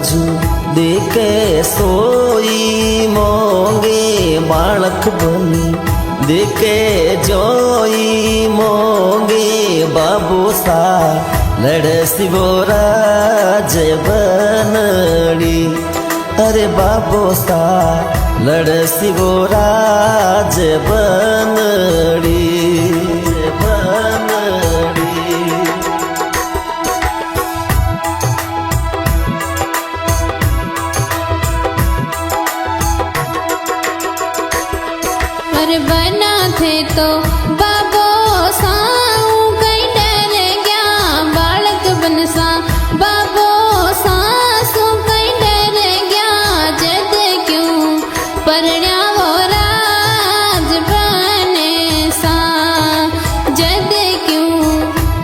नाजू देखे सोई मोंगे बालक बनी देखे जोई मोंगे बाबू सा लड़सी वो राज बनड़ी अरे बाबू सा लड़सी वो राज बनड़ी बना थे तो बाबो साऊ कई डर गया बालक बनसा बाबो सासू कई डर गया जद क्यों परण्या वो राज बने सा जद क्यों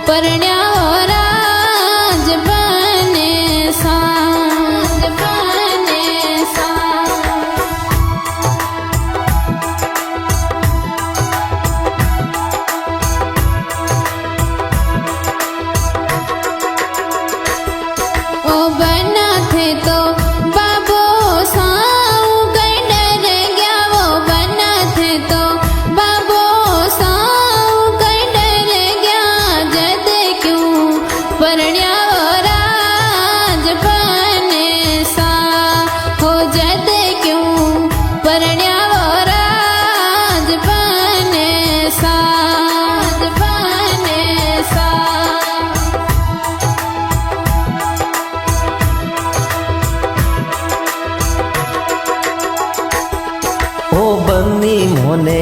परण्या वो राज बने सा बना थे तो बाबो साऊ कई डर गया वो बना थे तो बाबो साऊ कई डर गया जद क्यों परण्या वो राज बने सा हो जद क्यों परण्या वो राज बने सा बनी मोने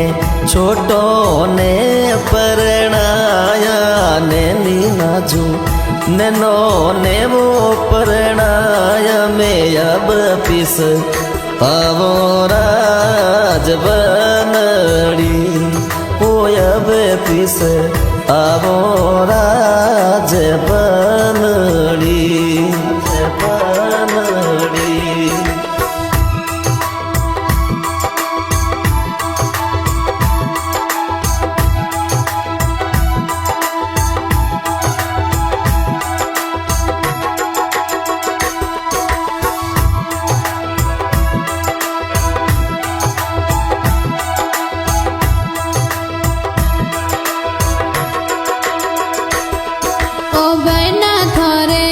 छोटो ने परणाया नैनी नाजू नैनो ने वो परणाया में अब पिस आवो राज बनड़ी ओ अब पिस आवो राज बनड़ी बना थारे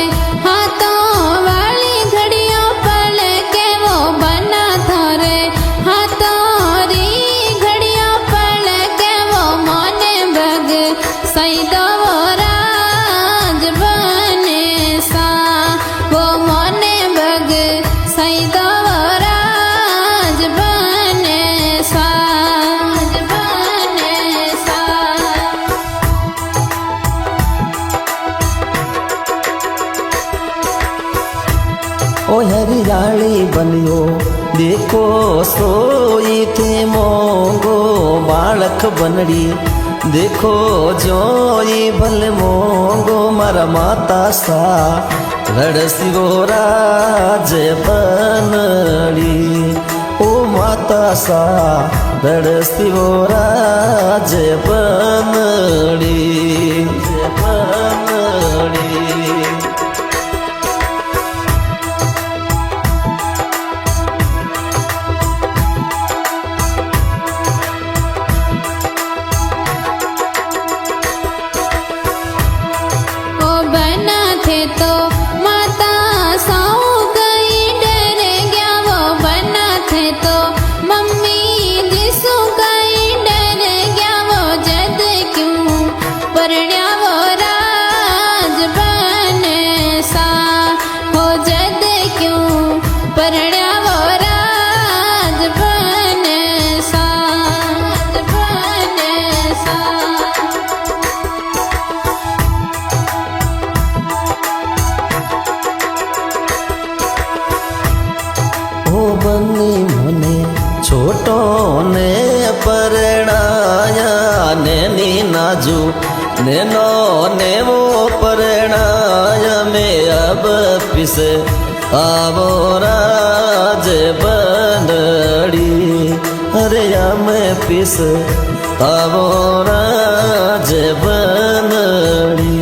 हाथों वाली घड़ियों पल के वो बना थारे हाथों री घड़ियों पल के वो मोने बग सईदो वो राज बने सा वो मोने बग सईदो वो राज बने सा ओ हरियाली बनियो देखो सोई थे मोंगो बालक बनड़ी देखो जोई भले मोंगो मारा माता सा लड़सी वो राज बनड़ी ओ माता सा लड़सी वो राज बनड़ी बना थे तो माता साऊ कई डर गया वो बना थे तो मम्मी जिसू कई डर गया वो जद क्यों परण्या वो राज बने सा हो जद क्यों परण्या वो राज बने सा बनी मोने छोटो ने परणाया नैनी नाजू नैनो ने वो परणाया में अब पिस आवो राज बनड़ी अरे में पिस आवो राज बनड़ी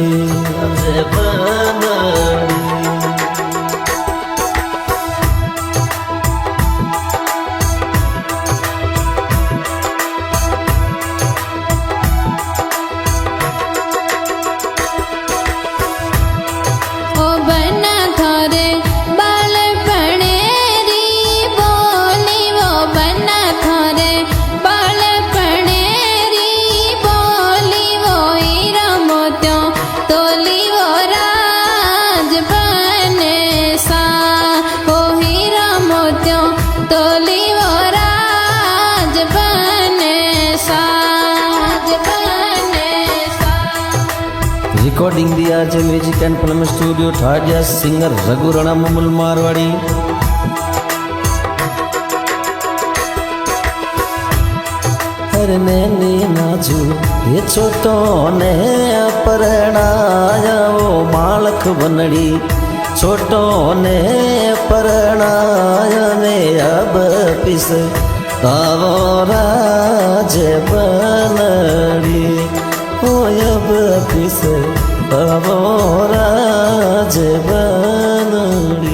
recording the RJ Music and Film Studio, Thadia, singer Raghu Rana Mumul Marwadi. हर नैनी नाजू ये छोटो ने परणाया वो मालक बनड़ी छोटो ने परणाया ने अब पिस तावो राज बनड़ी ओ अब पिस तावो राज बनड़ी।